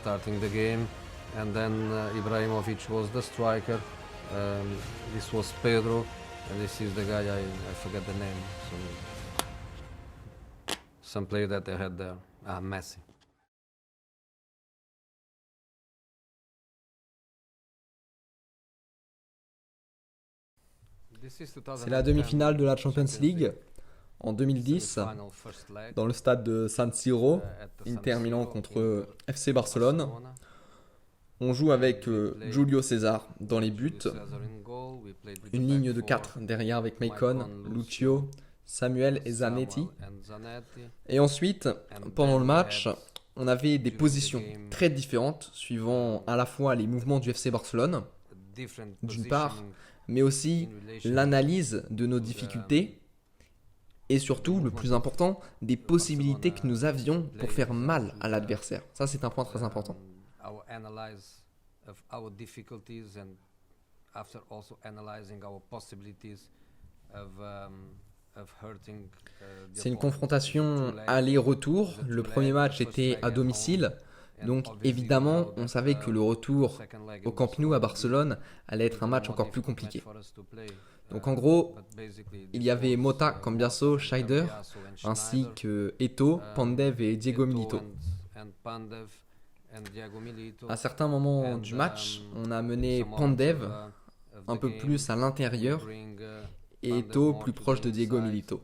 starting the game, and then Ibrahimovic was the striker. This was Pedro, and this is the guy I forget the name. Some player that they had there. Messi. C'est la demi-finale de la Champions League en 2010 dans le stade de San Siro, Inter Milan contre FC Barcelone. On joue avec Julio César dans les buts, une ligne de 4 derrière avec Maicon, Lucio, Samuel et Zanetti. Et ensuite, pendant le match, on avait des positions très différentes suivant à la fois les mouvements du FC Barcelone, d'une part, mais aussi l'analyse de nos difficultés et surtout, le plus important, des possibilités que nous avions pour faire mal à l'adversaire. Ça, c'est un point très important. C'est une confrontation aller-retour. Le premier match était à domicile. Donc évidemment, on savait que le retour au Camp Nou à Barcelone allait être un match encore plus compliqué. Donc en gros, il y avait Mota, Cambiaso, Scheider, ainsi que Eto'o, Pandev et Diego Milito. À certains moments du match, on a mené Pandev un peu plus à l'intérieur et Eto'o plus proche de Diego Milito.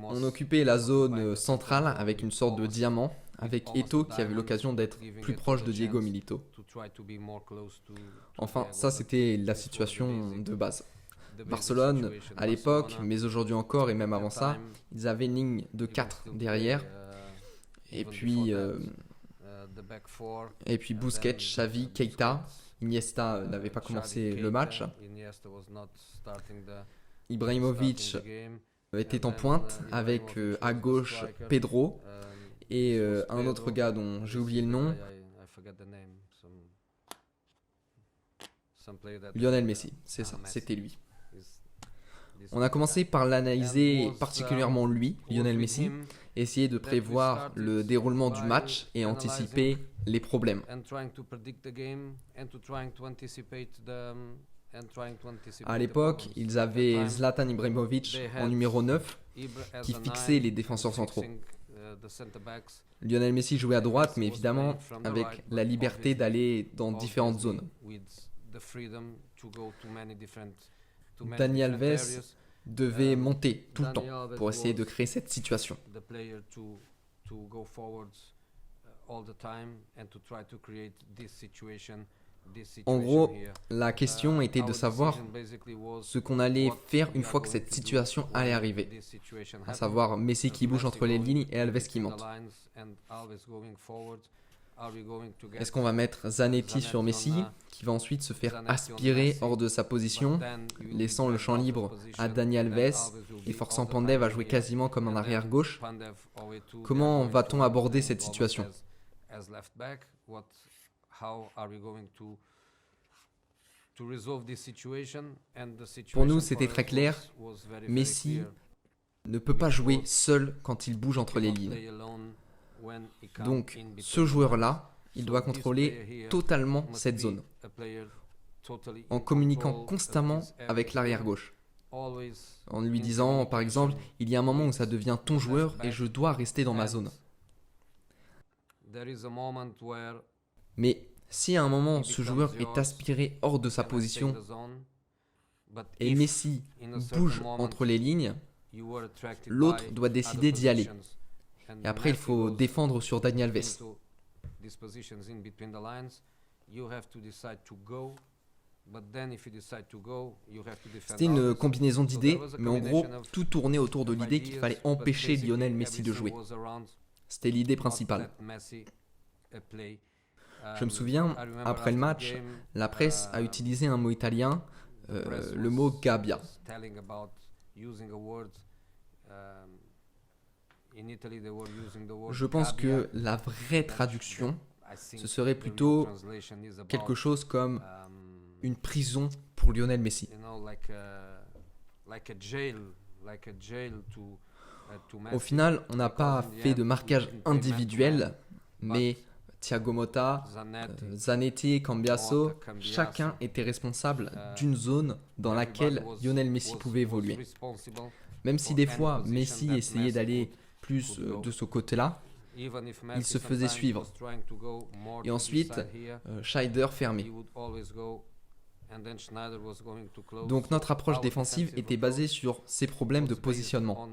On occupait la zone centrale avec une sorte de diamant, avec Eto'o qui avait l'occasion d'être plus proche de Diego Milito. Enfin, ça c'était la situation de base. Barcelone, à l'époque, mais aujourd'hui encore et même avant ça, ils avaient une ligne de 4 derrière. Et puis Busquets, Xavi, Keita, Iniesta n'avait pas commencé le match. Ibrahimovic était en pointe avec à gauche Pedro et un autre gars dont j'ai oublié le nom, Lionel Messi, c'est ça, c'était lui. On a commencé par l'analyser particulièrement lui, Lionel Messi, essayer de prévoir le déroulement du match et anticiper les problèmes. À l'époque, ils avaient Zlatan Ibrahimovic en numéro 9 qui fixait les défenseurs centraux. Lionel Messi jouait à droite, mais évidemment avec la liberté d'aller dans différentes zones. Dani Alves devait monter tout le temps pour essayer de créer cette situation. En gros, la question était de savoir ce qu'on allait faire une fois que cette situation allait arriver. À savoir Messi qui bouge entre les lignes et Alves qui monte. Est-ce qu'on va mettre Zanetti sur Messi, qui va ensuite se faire aspirer hors de sa position, laissant le champ libre à Dani Alves et forçant Pandev à jouer quasiment comme un arrière gauche? Comment va-t-on aborder cette situation? Pour nous, c'était très clair. Messi ne peut pas jouer seul quand il bouge entre les lignes. Donc, ce joueur-là, il doit contrôler totalement cette zone, en communiquant constamment avec l'arrière-gauche. En lui disant, par exemple, il y a un moment où ça devient ton joueur et je dois rester dans ma zone. Mais si à un moment ce joueur est aspiré hors de sa position et Messi bouge entre les lignes, l'autre doit décider d'y aller. Et après, il faut défendre sur Dani Alves. C'était une combinaison d'idées, mais en gros, tout tournait autour de l'idée qu'il fallait empêcher Lionel Messi de jouer. C'était l'idée principale. Je me souviens, après le match, la presse a utilisé un mot italien, le mot gabbia. Je pense que la vraie traduction, ce serait plutôt quelque chose comme une prison pour Lionel Messi. Au final, on n'a pas fait de marquage individuel, mais Thiago Motta, Zanetti, Cambiasso, chacun était responsable d'une zone dans laquelle Lionel Messi pouvait évoluer. Même si des fois Messi essayait d'aller plus de ce côté-là, il se faisait suivre. Et ensuite, Schneider fermait. Donc notre approche défensive était basée sur ces problèmes de positionnement.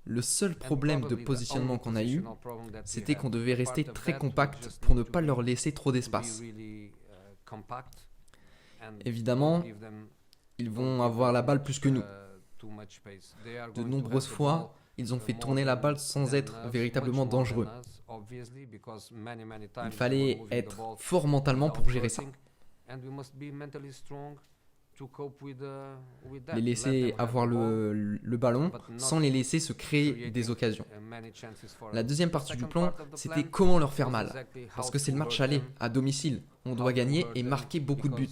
Le seul problème de positionnement qu'on a eu, c'était qu'on devait rester très compact pour ne pas leur laisser trop d'espace. Évidemment, ils vont avoir la balle plus que nous. De nombreuses fois, ils ont fait tourner la balle sans être véritablement dangereux. Il fallait être fort mentalement pour gérer ça. Les laisser avoir le ballon sans les laisser se créer des occasions. La deuxième partie du plan, c'était comment leur faire mal. Parce que c'est le match aller, à domicile. On doit gagner et marquer beaucoup de buts.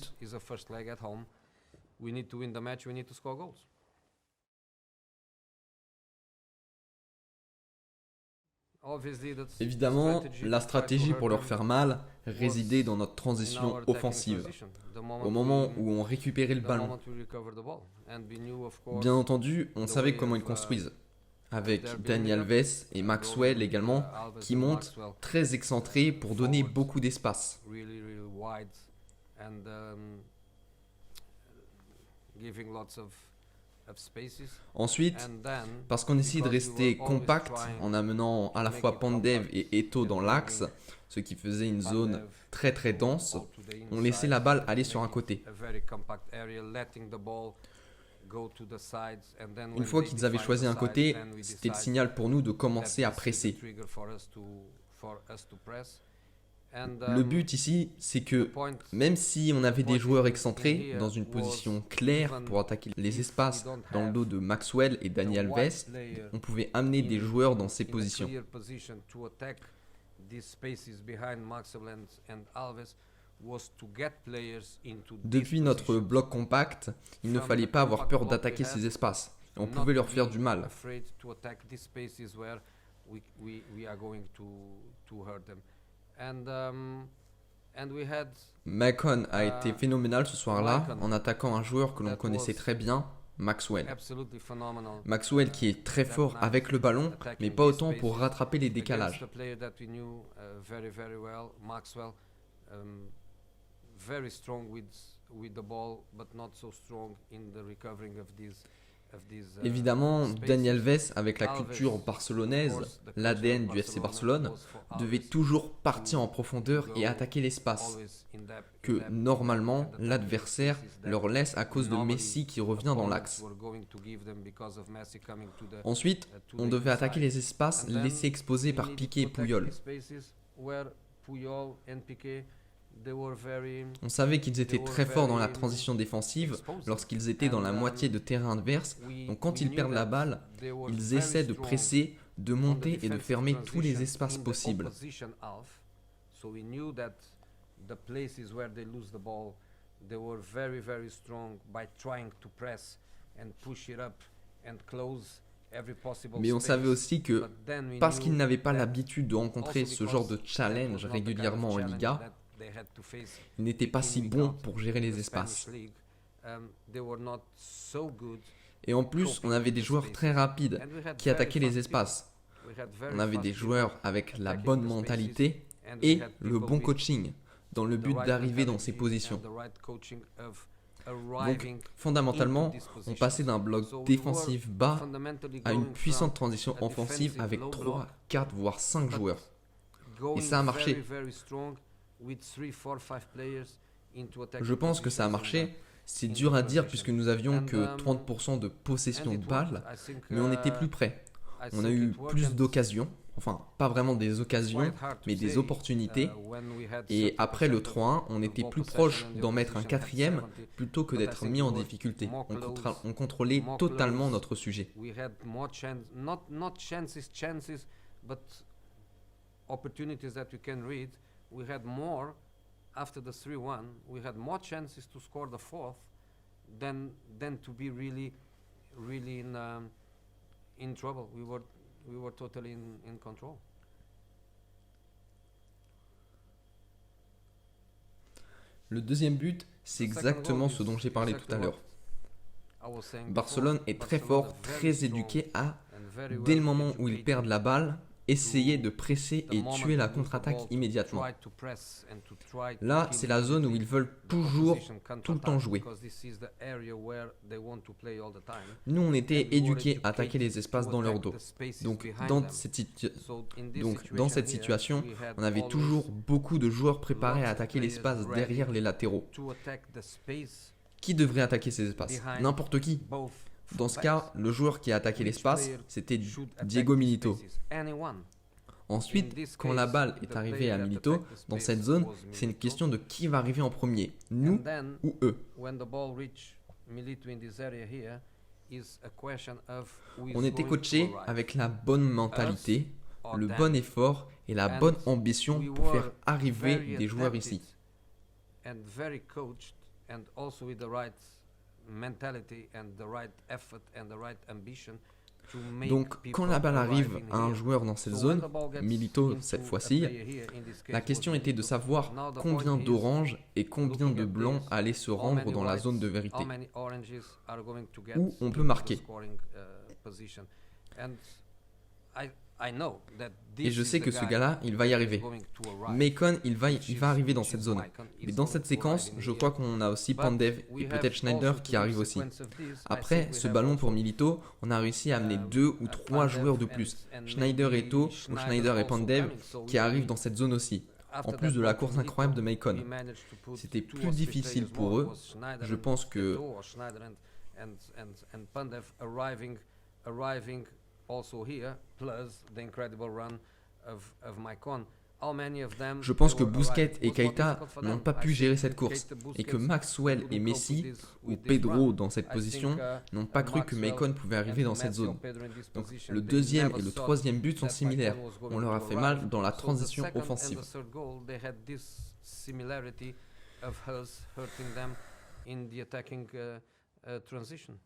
Évidemment, la stratégie pour leur faire mal résidait dans notre transition offensive, au moment où on récupérait le ballon. Bien entendu, on savait comment ils construisent, avec Dani Alves et Maxwell également, qui montent très excentrés pour donner beaucoup d'espace. Ensuite, parce qu'on essayait de rester compact en amenant à la fois Pandev et Eto'o dans l'axe, ce qui faisait une zone très très dense, on laissait la balle aller sur un côté. Une fois qu'ils avaient choisi un côté, c'était le signal pour nous de commencer à presser. Le but ici, c'est que même si on avait des joueurs excentrés dans une position claire pour attaquer les espaces dans le dos de Maxwell et Dani Alves, on pouvait amener des joueurs dans ces positions. Depuis notre bloc compact, il ne fallait pas avoir peur d'attaquer ces espaces. On pouvait leur faire du mal. Macon a été phénoménal ce soir-là en attaquant un joueur que l'on connaissait très bien, Maxwell. Maxwell qui est très fort avec le ballon, mais pas autant pour rattraper les décalages. Évidemment, Dani Alves, avec la culture barcelonaise, l'ADN du FC Barcelone, devait toujours partir en profondeur et attaquer l'espace, que normalement l'adversaire leur laisse à cause de Messi qui revient dans l'axe. Ensuite, on devait attaquer les espaces laissés exposés par Piqué et Puyol. On savait qu'ils étaient très forts dans la transition défensive lorsqu'ils étaient dans la moitié de terrain adverse. Donc quand ils perdent la balle, ils essaient de presser, de monter et de fermer tous les espaces possibles. Mais on savait aussi que parce qu'ils n'avaient pas l'habitude de rencontrer ce genre de challenge régulièrement en Liga, ils n'étaient pas si bons pour gérer les espaces. Et en plus, on avait des joueurs très rapides qui attaquaient les espaces. On avait des joueurs avec la bonne mentalité et le bon coaching dans le but d'arriver dans ces positions. Donc, fondamentalement, on passait d'un bloc défensif bas à une puissante transition offensive avec 3, 4, voire 5 joueurs. Et ça a marché. Je pense que ça a marché. C'est dur à dire puisque nous avions que 30% de possession de balle, mais on était plus près. On a eu plus d'occasions, enfin pas vraiment des occasions, mais des opportunités. Et après le 3-1, on était plus proche d'en mettre un quatrième plutôt que d'être mis en difficulté. On contrôlait totalement notre sujet. After the 3-1, we had more chances to score the fourth than to be really in trouble. We were totally in control. Le deuxième but, c'est exactement ce dont j'ai parlé tout à l'heure. Barcelone est très fort, très éduqué à, dès le moment où ils perdent la balle, essayer de presser et tuer la contre-attaque immédiatement. Là, c'est la zone où ils veulent toujours, tout le temps jouer. Nous, on était éduqués à attaquer les espaces dans leur dos. Donc, dans cette situation, on avait toujours beaucoup de joueurs préparés à attaquer l'espace derrière les latéraux. Qui devrait attaquer ces espaces? N'importe qui. Dans ce cas, le joueur qui a attaqué l'espace, c'était Diego Milito. Ensuite, quand la balle est arrivée à Milito, dans cette zone, c'est une question de qui va arriver en premier, nous ou eux. On était coachés avec la bonne mentalité, le bon effort et la bonne ambition pour faire arriver des joueurs ici. Donc, quand la balle arrive à un joueur dans cette zone, Milito cette fois-ci, la question était de savoir combien d'oranges et combien de blancs allaient se rendre dans la zone de vérité, où on peut marquer. Et je sais que ce gars-là, il va y arriver. Macon, il va arriver dans cette zone. Mais dans cette séquence, je crois qu'on a aussi Pandev et peut-être Schneider qui arrivent aussi. Après ce ballon pour Milito, on a réussi à amener 2 ou 3 joueurs de plus. Schneider et To, ou Schneider et Pandev, qui arrivent dans cette zone aussi. En plus de la course incroyable de Macon. C'était plus difficile pour eux. Je pense que... Je pense que Busquets et Keita n'ont pas pu gérer cette course et que Maxwell et Messi, ou Pedro dans cette position, n'ont pas cru que Macon pouvait arriver dans cette zone. Donc le deuxième et le troisième but sont similaires. On leur a fait mal dans la transition offensive. Transition.